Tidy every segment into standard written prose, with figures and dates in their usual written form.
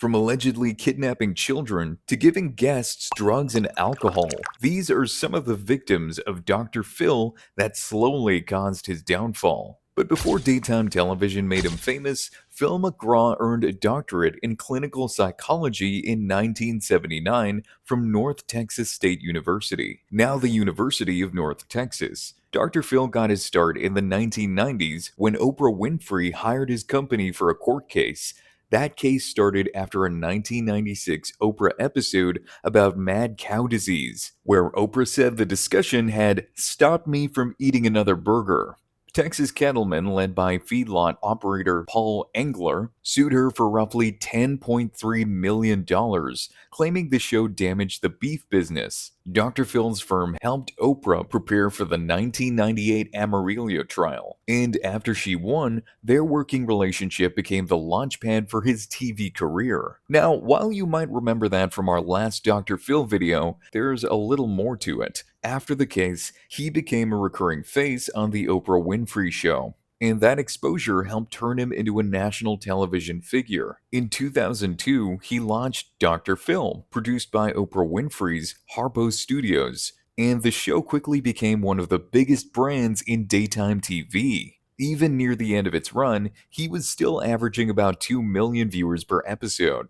From allegedly kidnapping children to giving guests drugs and alcohol, these are some of the victims of Dr. Phil that slowly caused his downfall. But before daytime television made him famous, Phil McGraw earned a doctorate in clinical psychology in 1979 from North Texas State University, now the University of North Texas. Dr. Phil got his start in the 1990s when Oprah Winfrey hired his company for a court case. That case started after a 1996 Oprah episode about mad cow disease, where Oprah said the discussion had stopped me from eating another burger. Texas cattlemen, led by feedlot operator Paul Engler, sued her for roughly $10.3 million, claiming the show damaged the beef business. Dr. Phil's firm helped Oprah prepare for the 1998 Amarillo trial, and after she won, their working relationship became the launchpad for his TV career. Now, while you might remember that from our last Dr. Phil video, there's a little more to it. After the case, he became a recurring face on the Oprah Winfrey Show, and that exposure helped turn him into a national television figure. In 2002, he launched Dr. Phil, produced by Oprah Winfrey's Harpo Studios, and the show quickly became one of the biggest brands in daytime TV. Even near the end of its run, he was still averaging about 2 million viewers per episode.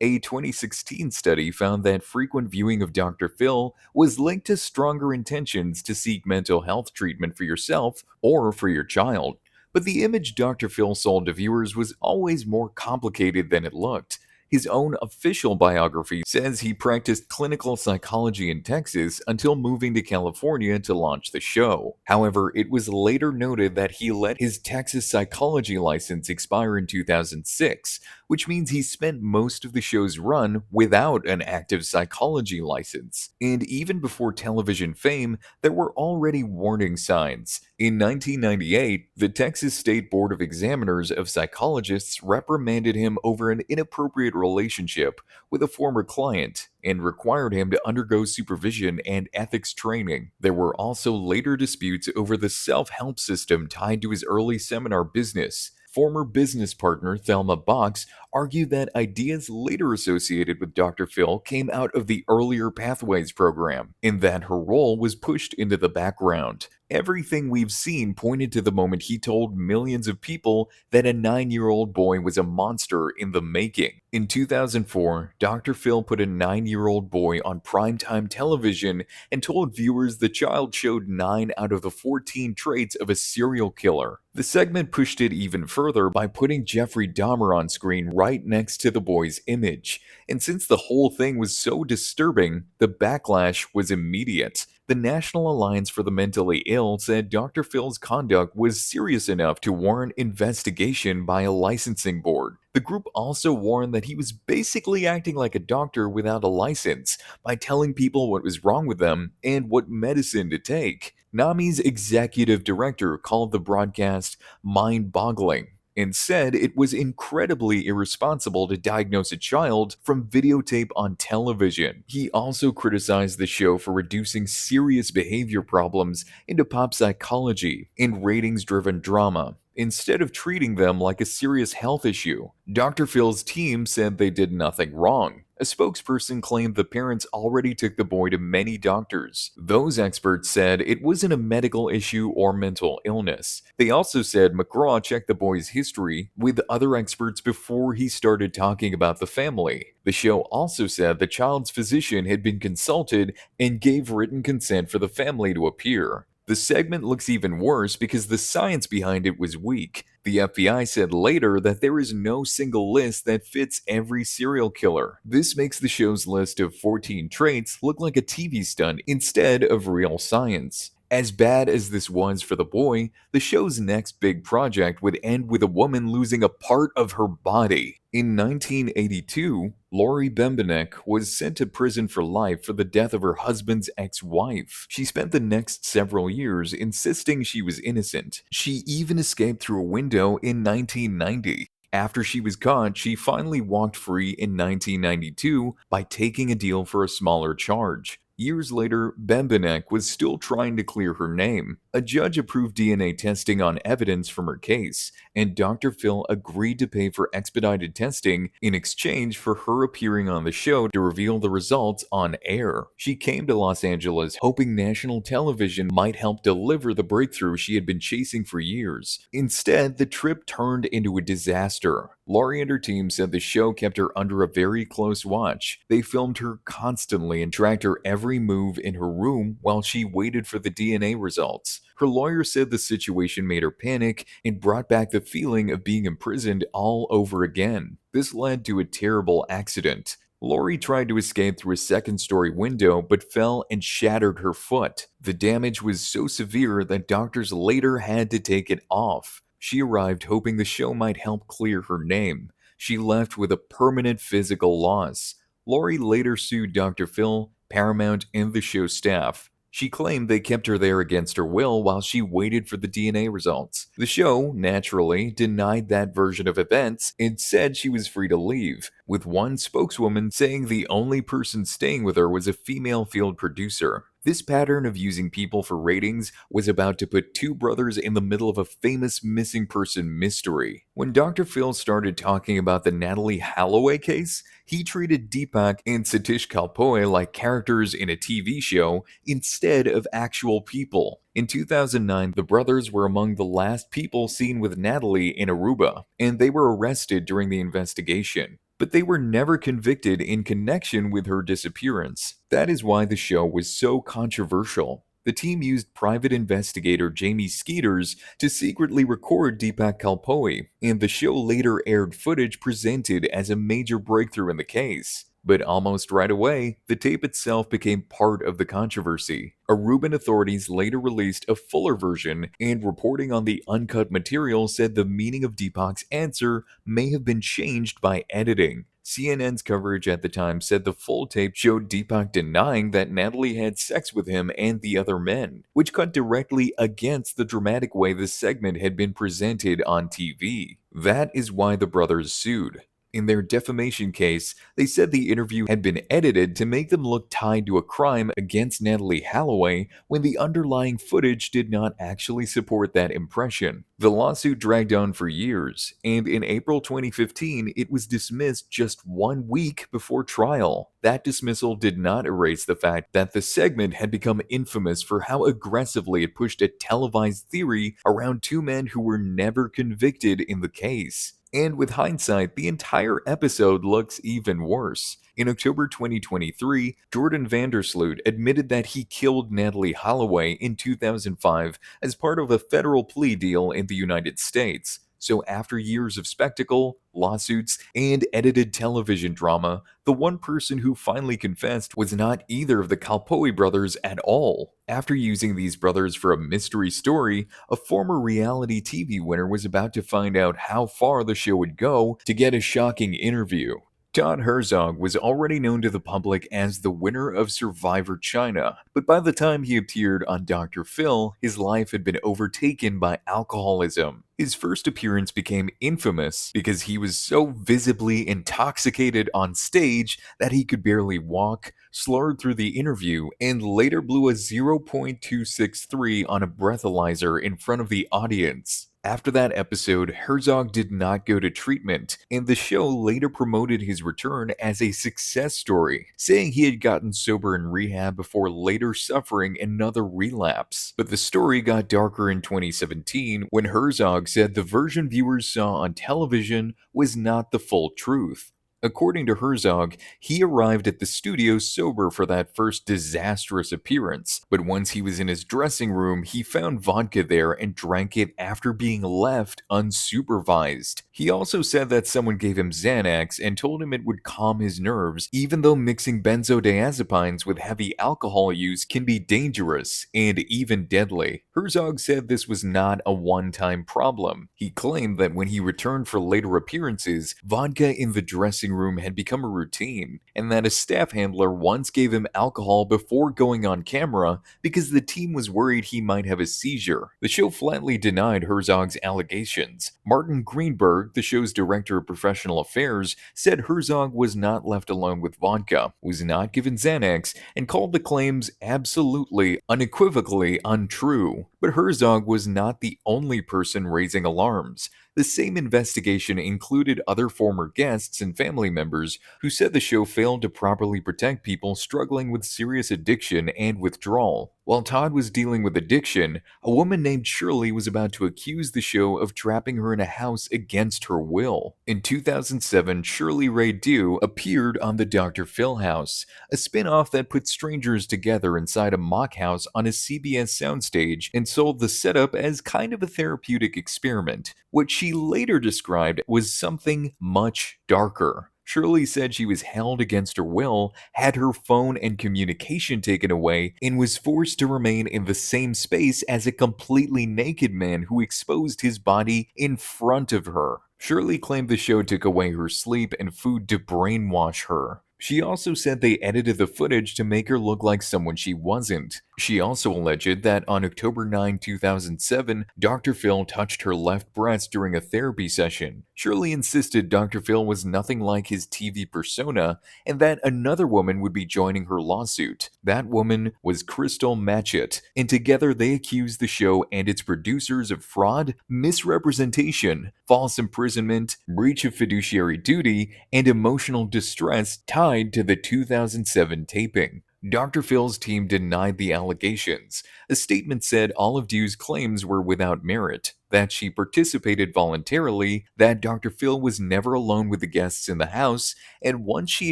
A 2016 study found that frequent viewing of Dr. Phil was linked to stronger intentions to seek mental health treatment for yourself or for your child. But the image Dr. Phil sold to viewers was always more complicated than it looked. His own official biography says he practiced clinical psychology in Texas until moving to California to launch the show. However, it was later noted that he let his Texas psychology license expire in 2006, which means he spent most of the show's run without an active psychology license. And even before television fame, there were already warning signs. In 1998, the Texas State Board of Examiners of Psychologists reprimanded him over an inappropriate relationship with a former client and required him to undergo supervision and ethics training. There were also later disputes over the self-help system tied to his early seminar business. Former business partner Thelma Box argued that ideas later associated with Dr. Phil came out of the earlier Pathways program, and that her role was pushed into the background. Everything we've seen pointed to the moment he told millions of people that a 9-year-old boy was a monster in the making. In 2004, Dr. Phil put a 9-year-old boy on primetime television and told viewers the child showed 9 out of the 14 traits of a serial killer. The segment pushed it even further by putting Jeffrey Dahmer on screen right next to the boy's image. And since the whole thing was so disturbing, the backlash was immediate. The National Alliance for the Mentally Ill said Dr. Phil's conduct was serious enough to warrant investigation by a licensing board. The group also warned that he was basically acting like a doctor without a license by telling people what was wrong with them and what medicine to take. NAMI's executive director called the broadcast mind-boggling and said it was incredibly irresponsible to diagnose a child from videotape on television. He also criticized the show for reducing serious behavior problems into pop psychology and ratings-driven drama, instead of treating them like a serious health issue. Dr. Phil's team said they did nothing wrong. A spokesperson claimed the parents already took the boy to many doctors. Those experts said it wasn't a medical issue or mental illness. They also said McGraw checked the boy's history with other experts before he started talking about the family. The show also said the child's physician had been consulted and gave written consent for the family to appear. The segment looks even worse because the science behind it was weak. The FBI said later that there is no single list that fits every serial killer. This makes the show's list of 14 traits look like a TV stunt instead of real science. As bad as this was for the boy, the show's next big project would end with a woman losing a part of her body. In 1982, Laurie Bembenek was sent to prison for life for the death of her husband's ex-wife. She spent the next several years insisting she was innocent. She even escaped through a window in 1990. After she was caught, she finally walked free in 1992 by taking a deal for a smaller charge. Years later, Bembenek was still trying to clear her name. A judge approved DNA testing on evidence from her case, and Dr. Phil agreed to pay for expedited testing in exchange for her appearing on the show to reveal the results on air. She came to Los Angeles hoping national television might help deliver the breakthrough she had been chasing for years. Instead, the trip turned into a disaster. Laurie and her team said the show kept her under a very close watch. They filmed her constantly and tracked her every move in her room while she waited for the DNA results. Her lawyer said the situation made her panic and brought back the feeling of being imprisoned all over again. This led to a terrible accident. Laurie tried to escape through a second-story window but fell and shattered her foot. The damage was so severe that doctors later had to take it off. She arrived hoping the show might help clear her name. She left with a permanent physical loss. Laurie later sued Dr. Phil, Paramount, and the show staff. She claimed they kept her there against her will while she waited for the DNA results. The show, naturally, denied that version of events and said she was free to leave, with one spokeswoman saying the only person staying with her was a female field producer. This pattern of using people for ratings was about to put two brothers in the middle of a famous missing person mystery. When Dr. Phil started talking about the Natalee Holloway case, he treated Deepak and Satish Kalpoe like characters in a TV show instead of actual people. In 2009, the brothers were among the last people seen with Natalee in Aruba, and they were arrested during the investigation. But they were never convicted in connection with her disappearance. That is why the show was so controversial. The team used private investigator Jamie Skeeters to secretly record Deepak Kalpoe, and the show later aired footage presented as a major breakthrough in the case. But almost right away, the tape itself became part of the controversy. Aruban authorities later released a fuller version, and reporting on the uncut material said the meaning of Deepak's answer may have been changed by editing. CNN's coverage at the time said the full tape showed Deepak denying that Natalee had sex with him and the other men, which cut directly against the dramatic way the segment had been presented on TV. That is why the brothers sued. In their defamation case, they said the interview had been edited to make them look tied to a crime against Natalee Holloway when the underlying footage did not actually support that impression. The lawsuit dragged on for years, and in April 2015, it was dismissed just 1 week before trial. That dismissal did not erase the fact that the segment had become infamous for how aggressively it pushed a televised theory around two men who were never convicted in the case. And with hindsight, the entire episode looks even worse. In October 2023, Jordan Vandersloot admitted that he killed Natalee Holloway in 2005 as part of a federal plea deal in the United States. So after years of spectacle, lawsuits, and edited television drama, the one person who finally confessed was not either of the Kalpoe brothers at all. After using these brothers for a mystery story, a former reality TV winner was about to find out how far the show would go to get a shocking interview. Todd Herzog was already known to the public as the winner of Survivor China, but by the time he appeared on Dr. Phil, his life had been overtaken by alcoholism. His first appearance became infamous because he was so visibly intoxicated on stage that he could barely walk, slurred through the interview, and later blew a 0.263 on a breathalyzer in front of the audience. After that episode, Herzog did not go to treatment, and the show later promoted his return as a success story, saying he had gotten sober in rehab before later suffering another relapse. But the story got darker in 2017 when Herzog said the version viewers saw on television was not the full truth. According to Herzog, he arrived at the studio sober for that first disastrous appearance, but once he was in his dressing room, he found vodka there and drank it after being left unsupervised. He also said that someone gave him Xanax and told him it would calm his nerves, even though mixing benzodiazepines with heavy alcohol use can be dangerous and even deadly. Herzog said this was not a one-time problem. He claimed that when he returned for later appearances, vodka in the dressing dressing room had become a routine, and that a staff handler once gave him alcohol before going on camera because the team was worried he might have a seizure. The show flatly denied Herzog's allegations. Martin Greenberg, the show's director of professional affairs, said Herzog was not left alone with vodka, was not given Xanax, and called the claims absolutely, unequivocally untrue. But Herzog was not the only person raising alarms. The same investigation included other former guests and family members who said the show failed to properly protect people struggling with serious addiction and withdrawal. While Todd was dealing with addiction, a woman named Shirley was about to accuse the show of trapping her in a house against her will. In 2007, Shirley Ray Dieu appeared on the Dr. Phil House, a spin-off that put strangers together inside a mock house on a CBS soundstage and sold the setup as kind of a therapeutic experiment. What she later described was something much darker. Shirley said she was held against her will, had her phone and communication taken away, and was forced to remain in the same space as a completely naked man who exposed his body in front of her. Shirley claimed the show took away her sleep and food to brainwash her. She also said they edited the footage to make her look like someone she wasn't. She also alleged that on October 9, 2007, Dr. Phil touched her left breast during a therapy session. Shirley insisted Dr. Phil was nothing like his TV persona and that another woman would be joining her lawsuit. That woman was Crystal Matchett, and together they accused the show and its producers of fraud, misrepresentation, false imprisonment, breach of fiduciary duty, and emotional distress tied to the 2007 taping. Dr. Phil's team denied the allegations. A statement said all of Dieu's claims were without merit, that she participated voluntarily, that Dr. Phil was never alone with the guests in the house, and once she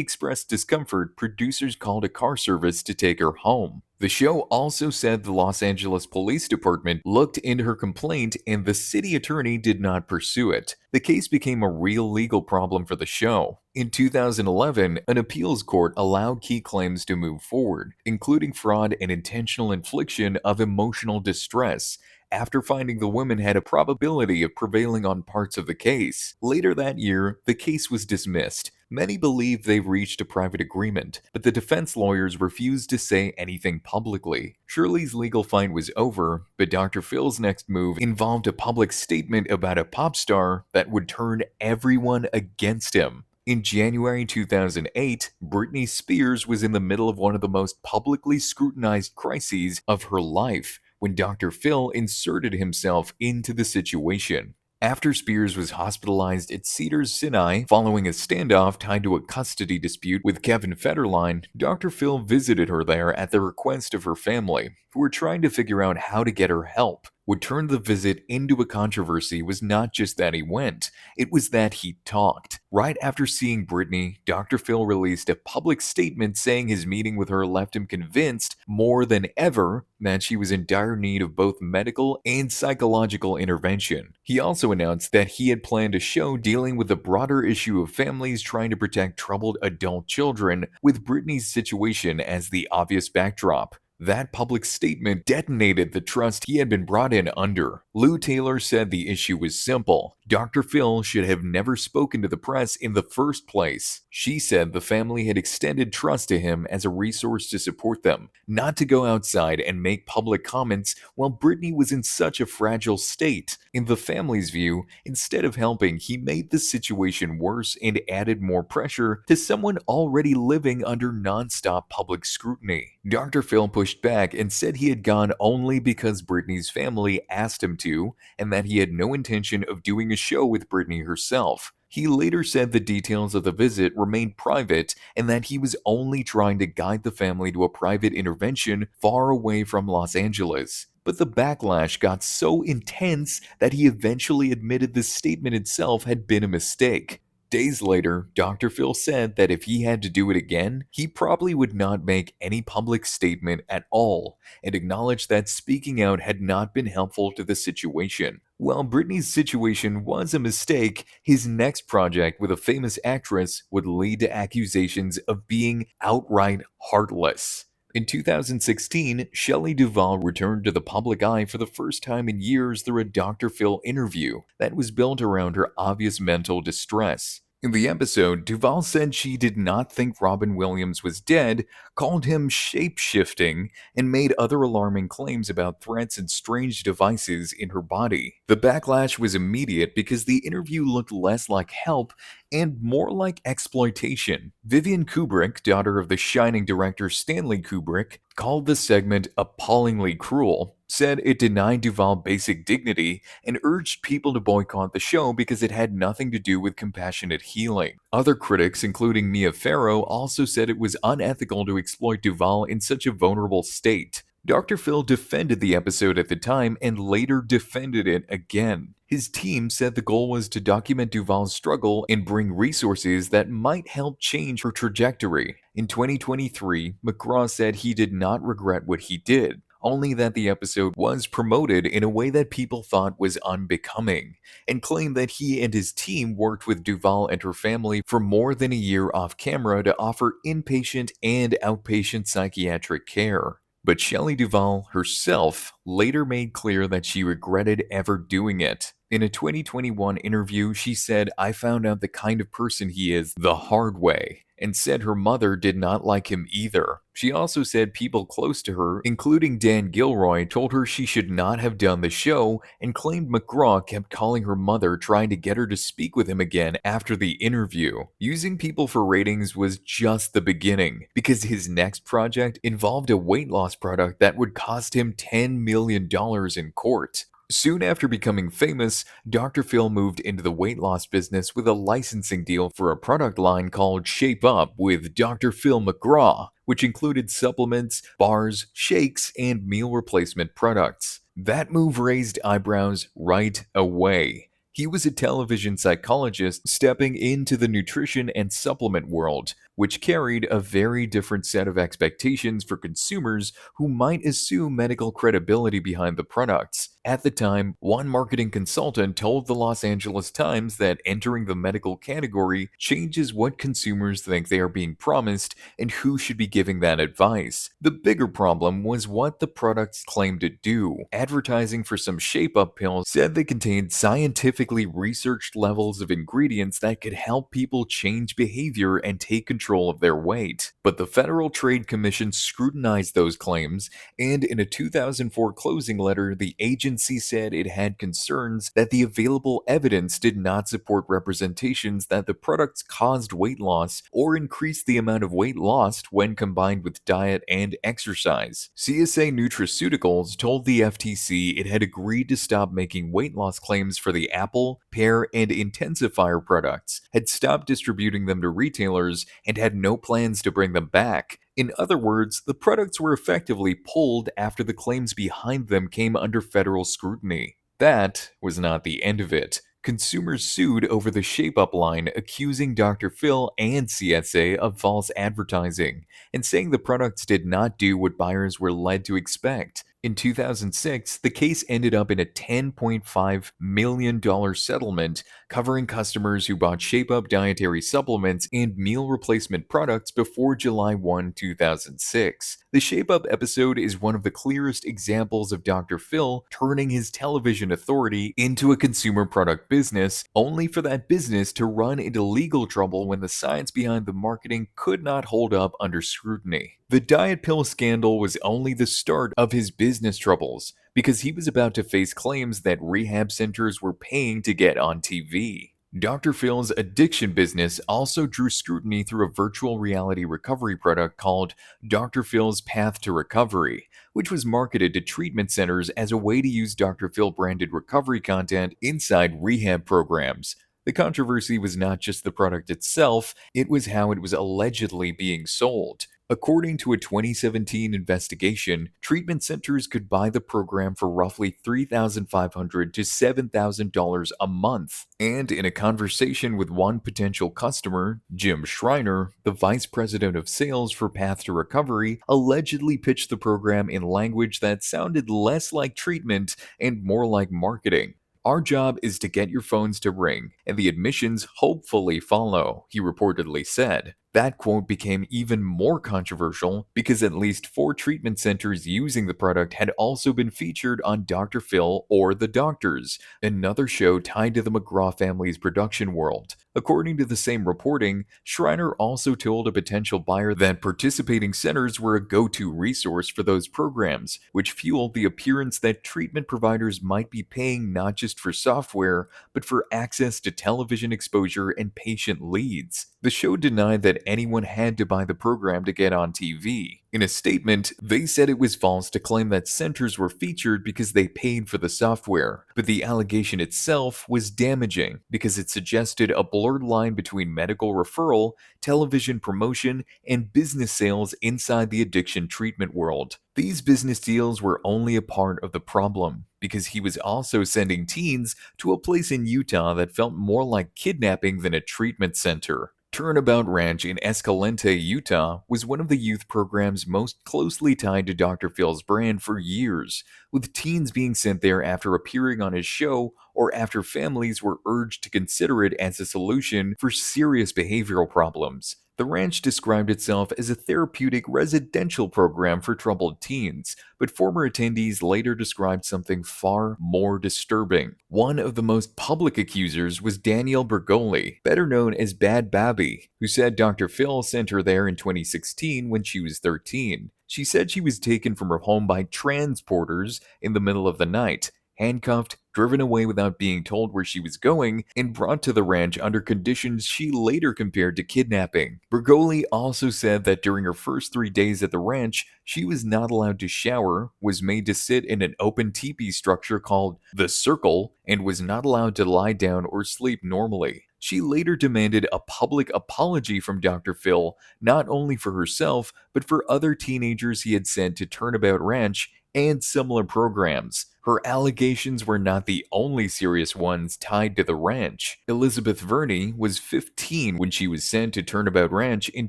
expressed discomfort, producers called a car service to take her home. The show also said the Los Angeles Police Department looked into her complaint and the city attorney did not pursue it. The case became a real legal problem for the show. In 2011, an appeals court allowed key claims to move forward, including fraud and intentional infliction of emotional distress, after finding the woman had a probability of prevailing on parts of the case. Later that year, the case was dismissed. Many believe they've reached a private agreement, but the defense lawyers refused to say anything publicly. Shirley's legal fight was over, but Dr. Phil's next move involved a public statement about a pop star that would turn everyone against him. In January 2008, Britney Spears was in the middle of one of the most publicly scrutinized crises of her life when Dr. Phil inserted himself into the situation. After Spears was hospitalized at Cedars-Sinai following a standoff tied to a custody dispute with Kevin Federline, Dr. Phil visited her there at the request of her family, who were trying to figure out how to get her help. What turned the visit into a controversy was not just that he went, it was that he talked. Right after seeing Britney, Dr. Phil released a public statement saying his meeting with her left him convinced more than ever that she was in dire need of both medical and psychological intervention. He also announced that he had planned a show dealing with the broader issue of families trying to protect troubled adult children, with Britney's situation as the obvious backdrop. That public statement detonated the trust he had been brought in under. Lou Taylor said the issue was simple. Dr. Phil should have never spoken to the press in the first place. She said the family had extended trust to him as a resource to support them, not to go outside and make public comments while Britney was in such a fragile state. In the family's view, instead of helping, he made the situation worse and added more pressure to someone already living under nonstop public scrutiny. Dr. Phil pushed back and said he had gone only because Britney's family asked him to, and that he had no intention of doing a show with Britney herself. He later said the details of the visit remained private and that he was only trying to guide the family to a private intervention far away from Los Angeles. But the backlash got so intense that he eventually admitted the statement itself had been a mistake. Days later, Dr. Phil said that if he had to do it again, he probably would not make any public statement at all, and acknowledged that speaking out had not been helpful to the situation. While Britney's situation was a mistake, his next project with a famous actress would lead to accusations of being outright heartless. In 2016, Shelley Duvall returned to the public eye for the first time in years through a Dr. Phil interview that was built around her obvious mental distress. In the episode, Duvall said she did not think Robin Williams was dead, called him shape-shifting, and made other alarming claims about threats and strange devices in her body. The backlash was immediate because the interview looked less like help and more like exploitation. Vivian Kubrick, daughter of the Shining director Stanley Kubrick, called the segment appallingly cruel, said it denied Duvall basic dignity, and urged people to boycott the show because it had nothing to do with compassionate healing. Other critics, including Mia Farrow, also said it was unethical to exploit Duvall in such a vulnerable state. Dr. Phil defended the episode at the time and later defended it again. His team said the goal was to document Duvall's struggle and bring resources that might help change her trajectory. In 2023, McGraw said he did not regret what he did, only that the episode was promoted in a way that people thought was unbecoming, and claimed that he and his team worked with Duvall and her family for more than a year off camera to offer inpatient and outpatient psychiatric care. But Shelley Duvall herself later made clear that she regretted ever doing it. In a 2021 interview, she said, "I found out the kind of person he is the hard way," and said her mother did not like him either. She also said people close to her, including Dan Gilroy, told her she should not have done the show, and claimed McGraw kept calling her mother trying to get her to speak with him again after the interview. Using people for ratings was just the beginning, because his next project involved a weight loss product that would cost him $10 million in court. Soon after becoming famous, Dr. Phil moved into the weight loss business with a licensing deal for a product line called Shape Up with Dr. Phil McGraw, which included supplements, bars, shakes, and meal replacement products. That move raised eyebrows right away. He was a television psychologist stepping into the nutrition and supplement world, which carried a very different set of expectations for consumers who might assume medical credibility behind the products. At the time, one marketing consultant told the Los Angeles Times that entering the medical category changes what consumers think they are being promised and who should be giving that advice. The bigger problem was what the products claimed to do. Advertising for some shape-up pills said they contained scientifically researched levels of ingredients that could help people change behavior and take control of their weight. But the Federal Trade Commission scrutinized those claims, and in a 2004 closing letter, the agency said it had concerns that the available evidence did not support representations that the products caused weight loss or increased the amount of weight lost when combined with diet and exercise. CSA Nutraceuticals told the FTC it had agreed to stop making weight loss claims for the Apple, Pear, and Intensifier products, had stopped distributing them to retailers, and had no plans to bring them back. In other words, the products were effectively pulled after the claims behind them came under federal scrutiny. That was not the end of it. Consumers sued over the Shape Up line, accusing Dr. Phil and CSA of false advertising, and saying the products did not do what buyers were led to expect. In 2006, the case ended up in a $10.5 million settlement covering customers who bought Shape Up dietary supplements and meal replacement products before July 1, 2006. The Shape Up episode is one of the clearest examples of Dr. Phil turning his television authority into a consumer product business, only for that business to run into legal trouble when the science behind the marketing could not hold up under scrutiny. The diet pill scandal was only the start of his business troubles, because he was about to face claims that rehab centers were paying to get on TV. Dr. Phil's addiction business also drew scrutiny through a virtual reality recovery product called Dr. Phil's Path to Recovery, which was marketed to treatment centers as a way to use Dr. Phil branded recovery content inside rehab programs. The controversy was not just the product itself, it was how it was allegedly being sold. According to a 2017 investigation, treatment centers could buy the program for roughly $3,500 to $7,000 a month. And in a conversation with one potential customer, Jim Schreiner, the vice president of sales for Path to Recovery, allegedly pitched the program in language that sounded less like treatment and more like marketing. "Our job is to get your phones to ring, and the admissions hopefully follow," he reportedly said. That quote became even more controversial because at least 4 treatment centers using the product had also been featured on Dr. Phil or The Doctors, another show tied to the McGraw family's production world. According to the same reporting, Schreiner also told a potential buyer that participating centers were a go-to resource for those programs, which fueled the appearance that treatment providers might be paying not just for software, but for access to television exposure and patient leads. The show denied that anyone had to buy the program to get on TV. In a statement, they said it was false to claim that centers were featured because they paid for the software, but the allegation itself was damaging because it suggested a blurred line between medical referral, television promotion, and business sales inside the addiction treatment world. These business deals were only a part of the problem because he was also sending teens to a place in Utah that felt more like kidnapping than a treatment center. Turnabout Ranch in Escalante, Utah, was one of the youth programs most closely tied to Dr. Phil's brand for years, with teens being sent there after appearing on his show or after families were urged to consider it as a solution for serious behavioral problems. The ranch described itself as a therapeutic residential program for troubled teens, but former attendees later described something far more disturbing. One of the most public accusers was Danielle Bergoli, better known as Bad Bhabie, who said Dr. Phil sent her there in 2016 when she was 13. She said she was taken from her home by transporters in the middle of the night, handcuffed, driven away without being told where she was going, and brought to the ranch under conditions she later compared to kidnapping. Bergoli also said that during her first 3 days at the ranch, she was not allowed to shower, was made to sit in an open teepee structure called the Circle, and was not allowed to lie down or sleep normally. She later demanded a public apology from Dr. Phil, not only for herself, but for other teenagers he had sent to Turnabout Ranch and similar programs. Her allegations were not the only serious ones tied to the ranch. Elizabeth Verney was 15 when she was sent to Turnabout Ranch in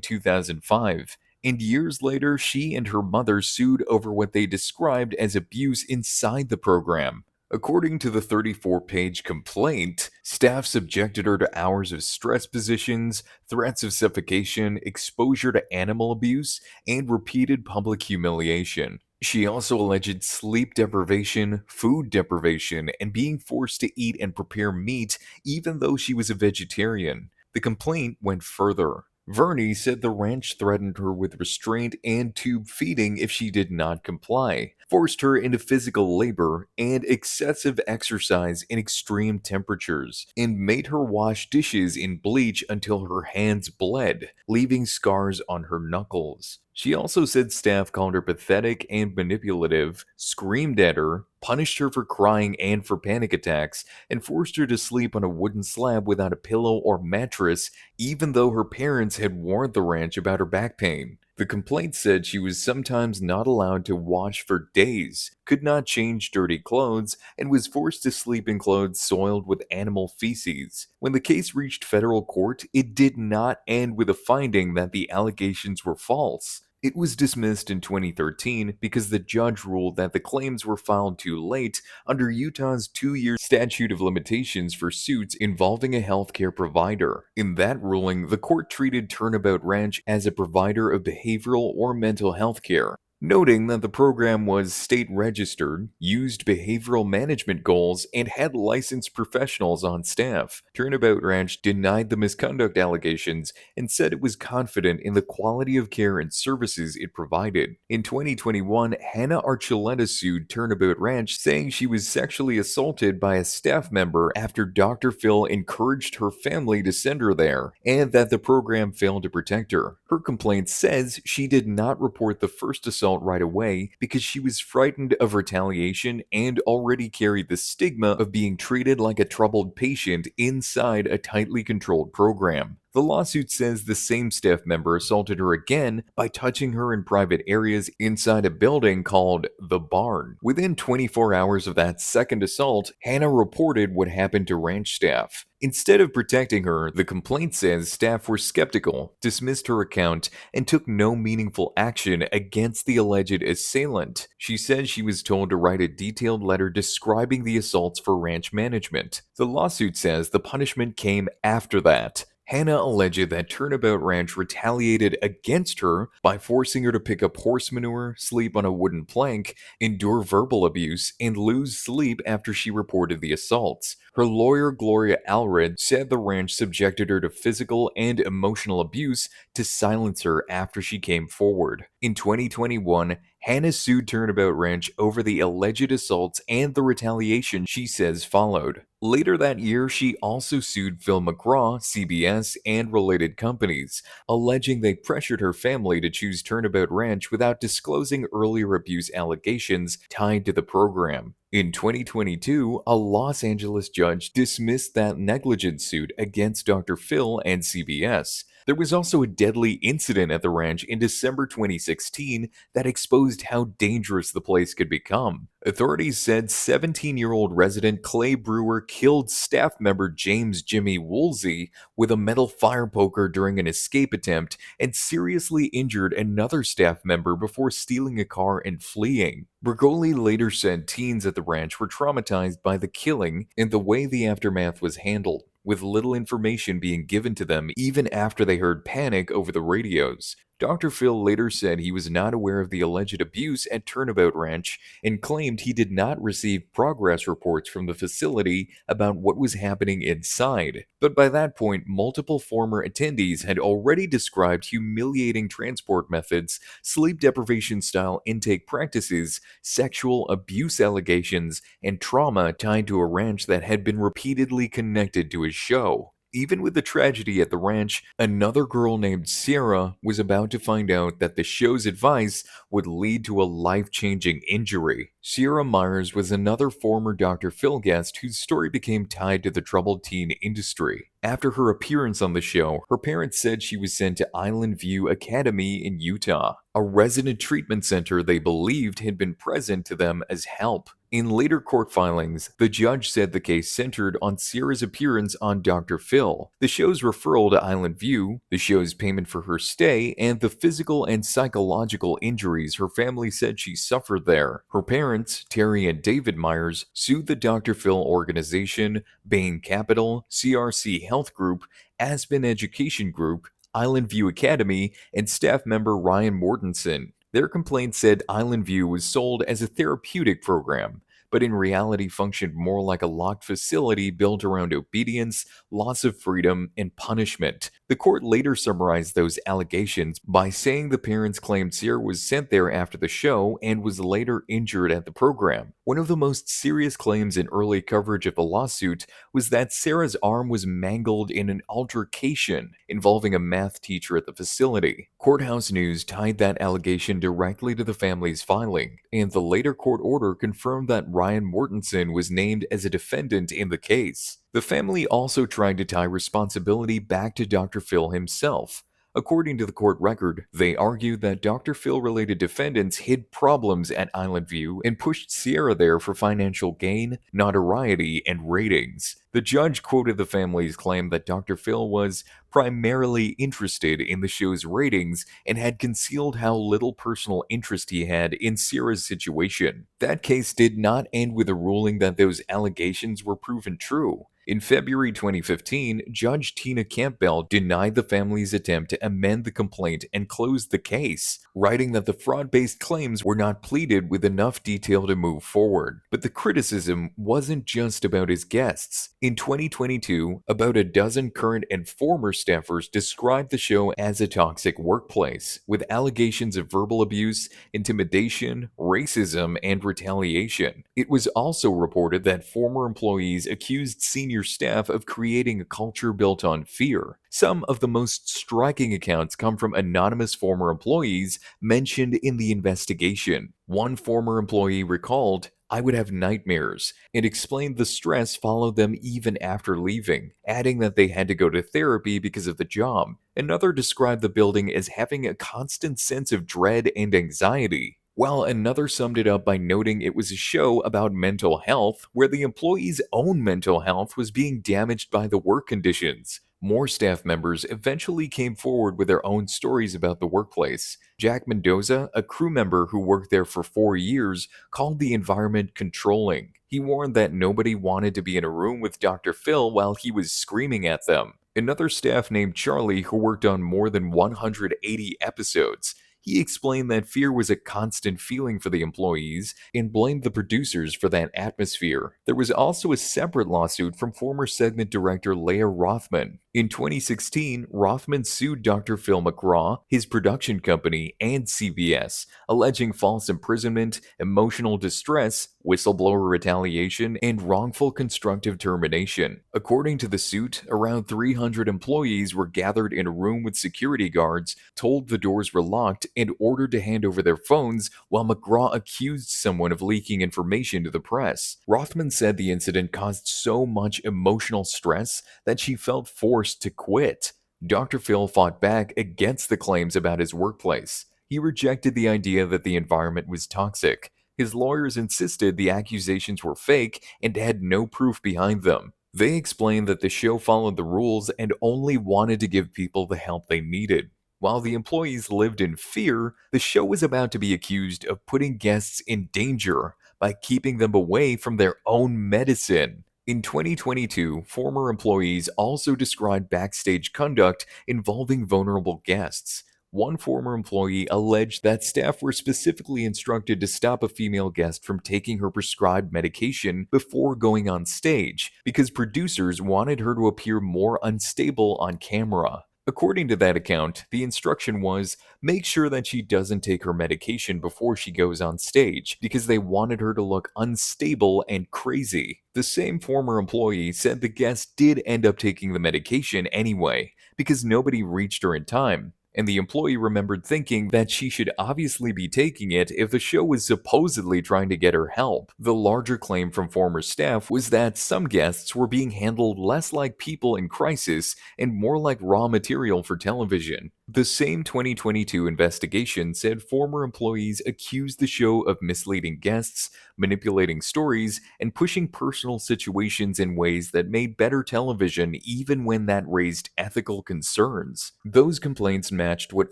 2005. And years later, she and her mother sued over what they described as abuse inside the program. According to the 34-page complaint, staff subjected her to hours of stress positions, threats of suffocation, exposure to animal abuse, and repeated public humiliation. She also alleged sleep deprivation, food deprivation, and being forced to eat and prepare meat even though she was a vegetarian. The complaint went further. Verney said the ranch threatened her with restraint and tube feeding if she did not comply, forced her into physical labor and excessive exercise in extreme temperatures, and made her wash dishes in bleach until her hands bled, leaving scars on her knuckles. She also said staff called her pathetic and manipulative, screamed at her, punished her for crying and for panic attacks, and forced her to sleep on a wooden slab without a pillow or mattress, even though her parents had warned the ranch about her back pain. The complaint said she was sometimes not allowed to wash for days, could not change dirty clothes, and was forced to sleep in clothes soiled with animal feces. When the case reached federal court, it did not end with a finding that the allegations were false. It was dismissed in 2013 because the judge ruled that the claims were filed too late under Utah's 2-year statute of limitations for suits involving a healthcare provider. In that ruling, the court treated Turnabout Ranch as a provider of behavioral or mental health care, noting that the program was state registered, used behavioral management goals, and had licensed professionals on staff. Turnabout Ranch denied the misconduct allegations and said it was confident in the quality of care and services it provided. In 2021, Hannah Archuleta sued Turnabout Ranch, saying she was sexually assaulted by a staff member after Dr. Phil encouraged her family to send her there, and that the program failed to protect her. Her complaint says she did not report the first assault right away because she was frightened of retaliation and already carried the stigma of being treated like a troubled patient inside a tightly controlled program. The lawsuit says the same staff member assaulted her again by touching her in private areas inside a building called The Barn. Within 24 hours of that second assault, Hannah reported what happened to ranch staff. Instead of protecting her, the complaint says staff were skeptical, dismissed her account, and took no meaningful action against the alleged assailant. She said she was told to write a detailed letter describing the assaults for ranch management. The lawsuit says the punishment came after that. Hannah alleged that Turnabout Ranch retaliated against her by forcing her to pick up horse manure, sleep on a wooden plank, endure verbal abuse, and lose sleep after she reported the assaults. Her lawyer, Gloria Allred, said the ranch subjected her to physical and emotional abuse to silence her after she came forward. In 2021, Hannah sued Turnabout Ranch over the alleged assaults and the retaliation she says followed. Later that year, she also sued Phil McGraw, CBS, and related companies, alleging they pressured her family to choose Turnabout Ranch without disclosing earlier abuse allegations tied to the program. In 2022, a Los Angeles judge dismissed that negligence suit against Dr. Phil and CBS. There was also a deadly incident at the ranch in December 2016 that exposed how dangerous the place could become. Authorities said 17-year-old resident Clay Brewer killed staff member James Jimmy Woolsey with a metal fire poker during an escape attempt and seriously injured another staff member before stealing a car and fleeing. Bergoli later said teens at the ranch were traumatized by the killing and the way the aftermath was handled, with little information being given to them even after they heard panic over the radios. Dr. Phil later said he was not aware of the alleged abuse at Turnabout Ranch and claimed he did not receive progress reports from the facility about what was happening inside. But by that point, multiple former attendees had already described humiliating transport methods, sleep deprivation style intake practices, sexual abuse allegations, and trauma tied to a ranch that had been repeatedly connected to his show. Even with the tragedy at the ranch, another girl named Sierra was about to find out that the show's advice would lead to a life-changing injury. Sierra Myers was another former Dr. Phil guest whose story became tied to the troubled teen industry. After her appearance on the show, her parents said she was sent to Island View Academy in Utah, a resident treatment center they believed had been present to them as help. In later court filings, the judge said the case centered on Sierra's appearance on Dr. Phil, the show's referral to Island View, the show's payment for her stay, and the physical and psychological injuries her family said she suffered there. Her parents, Terry and David Myers, sued the Dr. Phil organization, Bain Capital, CRC Health Group, Aspen Education Group, Island View Academy, and staff member Ryan Mortensen. Their complaint said Island View was sold as a therapeutic program, but in reality functioned more like a locked facility built around obedience, loss of freedom, and punishment. The court later summarized those allegations by saying the parents claimed Sierra was sent there after the show and was later injured at the program. One of the most serious claims in early coverage of the lawsuit was that Sarah's arm was mangled in an altercation involving a math teacher at the facility. Courthouse News tied that allegation directly to the family's filing, and the later court order confirmed that Ryan Mortensen was named as a defendant in the case. The family also tried to tie responsibility back to Dr. Phil himself. According to the court record, they argued that Dr. Phil-related defendants hid problems at Island View and pushed Sierra there for financial gain, notoriety, and ratings. The judge quoted the family's claim that Dr. Phil was primarily interested in the show's ratings and had concealed how little personal interest he had in Sierra's situation. That case did not end with a ruling that those allegations were proven true. In February 2015, Judge Tina Campbell denied the family's attempt to amend the complaint and closed the case, writing that the fraud-based claims were not pleaded with enough detail to move forward. But the criticism wasn't just about his guests. In 2022, about a dozen current and former staffers described the show as a toxic workplace, with allegations of verbal abuse, intimidation, racism, and retaliation. It was also reported that former employees accused senior staff of creating a culture built on fear. Some of the most striking accounts come from anonymous former employees mentioned in the investigation. One former employee recalled, "I would have nightmares," and explained the stress followed them even after leaving, adding that they had to go to therapy because of the job. Another described the building as having a constant sense of dread and anxiety, while another summed it up by noting it was a show about mental health where the employees' own mental health was being damaged by the work conditions. More staff members eventually came forward with their own stories about the workplace. Jack Mendoza, a crew member who worked there for 4 years, called the environment controlling. He warned that nobody wanted to be in a room with Dr. Phil while he was screaming at them. Another staff named Charlie, who worked on more than 180 episodes, he explained that fear was a constant feeling for the employees and blamed the producers for that atmosphere. There was also a separate lawsuit from former segment director Leah Rothman. In 2016, Rothman sued Dr. Phil McGraw, his production company, and CBS, alleging false imprisonment, emotional distress, whistleblower retaliation, and wrongful constructive termination. According to the suit, around 300 employees were gathered in a room with security guards, told the doors were locked, and ordered to hand over their phones while McGraw accused someone of leaking information to the press. Rothman said the incident caused so much emotional stress that she felt forced to quit. Dr. Phil fought back against the claims about his workplace. He rejected the idea that the environment was toxic. His lawyers insisted the accusations were fake and had no proof behind them. They explained that the show followed the rules and only wanted to give people the help they needed. While the employees lived in fear, the show was about to be accused of putting guests in danger by keeping them away from their own medicine. In 2022, former employees also described backstage conduct involving vulnerable guests. One former employee alleged that staff were specifically instructed to stop a female guest from taking her prescribed medication before going on stage because producers wanted her to appear more unstable on camera. According to that account, the instruction was make sure that she doesn't take her medication before she goes on stage because they wanted her to look unstable and crazy. The same former employee said the guest did end up taking the medication anyway because nobody reached her in time. And the employee remembered thinking that she should obviously be taking it if the show was supposedly trying to get her help. The larger claim from former staff was that some guests were being handled less like people in crisis and more like raw material for television. The same 2022 investigation said former employees accused the show of misleading guests, manipulating stories, and pushing personal situations in ways that made better television even when that raised ethical concerns. Those complaints matched what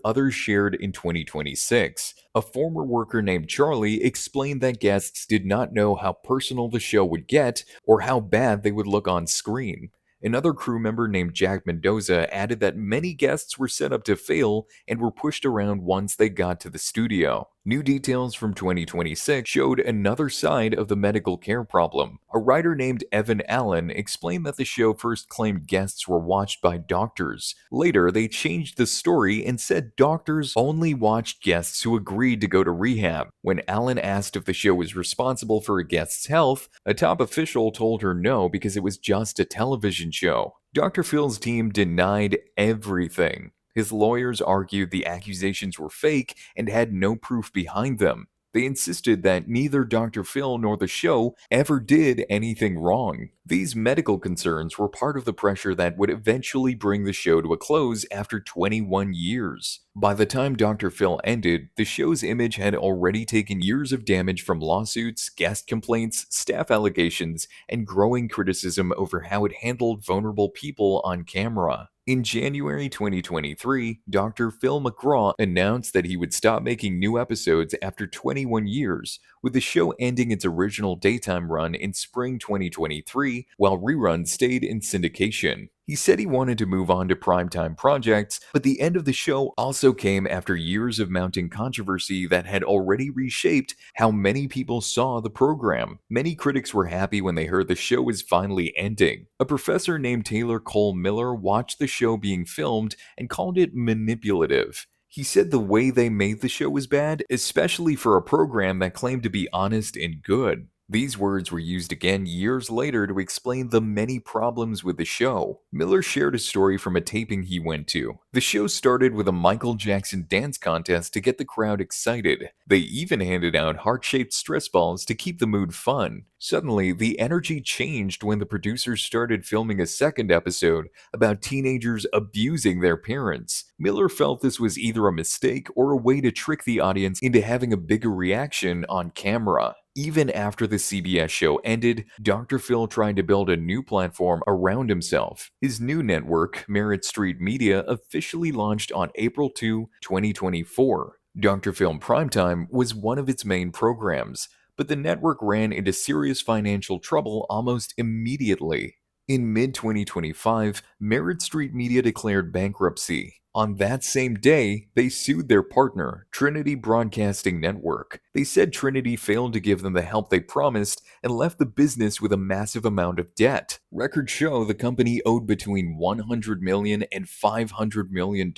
others shared in 2026. A former worker named Charlie explained that guests did not know how personal the show would get or how bad they would look on screen. Another crew member named Jack Mendoza added that many guests were set up to fail and were pushed around once they got to the studio. New details from 2026 showed another side of the medical care problem. A writer named Evan Allen explained that the show first claimed guests were watched by doctors. Later, they changed the story and said doctors only watched guests who agreed to go to rehab. When Allen asked if the show was responsible for a guest's health, a top official told her no because it was just a television show. Dr. Phil's team denied everything. His lawyers argued the accusations were fake and had no proof behind them. They insisted that neither Dr. Phil nor the show ever did anything wrong. These medical concerns were part of the pressure that would eventually bring the show to a close after 21 years. By the time Dr. Phil ended, the show's image had already taken years of damage from lawsuits, guest complaints, staff allegations, and growing criticism over how it handled vulnerable people on camera. In January 2023, Dr. Phil McGraw announced that he would stop making new episodes after 21 years, with the show ending its original daytime run in spring 2023 while reruns stayed in syndication. He said he wanted to move on to primetime projects, but the end of the show also came after years of mounting controversy that had already reshaped how many people saw the program. Many critics were happy when they heard the show was finally ending. A professor named Taylor Cole Miller watched the show being filmed and called it manipulative. He said the way they made the show was bad, especially for a program that claimed to be honest and good. These words were used again years later to explain the many problems with the show. Miller shared a story from a taping he went to. The show started with a Michael Jackson dance contest to get the crowd excited. They even handed out heart-shaped stress balls to keep the mood fun. Suddenly, the energy changed when the producers started filming a second episode about teenagers abusing their parents. Miller felt this was either a mistake or a way to trick the audience into having a bigger reaction on camera. Even after the CBS show ended, Dr. Phil tried to build a new platform around himself. His new network, Merit Street Media, officially launched on April 2, 2024. Dr. Phil Primetime was one of its main programs, but the network ran into serious financial trouble almost immediately. In mid 2025, Merit Street Media declared bankruptcy. On that same day, they sued their partner, Trinity Broadcasting Network. They said Trinity failed to give them the help they promised and left the business with a massive amount of debt. Records show the company owed between $100 million and $500 million.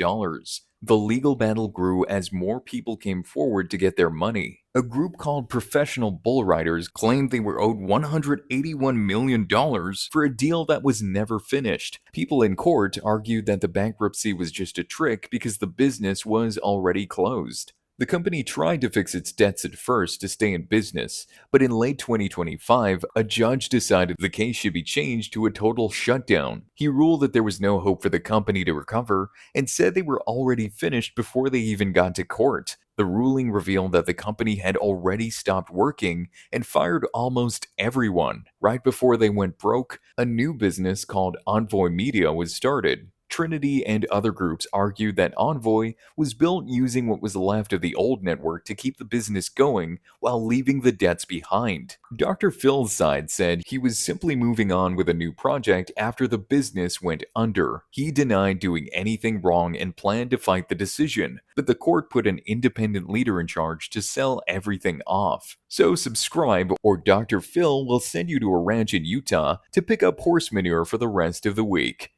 The legal battle grew as more people came forward to get their money. A group called Professional Bull Riders claimed they were owed $181 million for a deal that was never finished. People in court argued that the bankruptcy was just a trick because the business was already closed. The company tried to fix its debts at first to stay in business, but in late 2025, a judge decided the case should be changed to a total shutdown. He ruled that there was no hope for the company to recover and said they were already finished before they even got to court. The ruling revealed that the company had already stopped working and fired almost everyone. Right before they went broke, a new business called Envoy Media was started. Trinity and other groups argued that Envoy was built using what was left of the old network to keep the business going while leaving the debts behind. Dr. Phil's side said he was simply moving on with a new project after the business went under. He denied doing anything wrong and planned to fight the decision, but the court put an independent leader in charge to sell everything off. So subscribe or Dr. Phil will send you to a ranch in Utah to pick up horse manure for the rest of the week.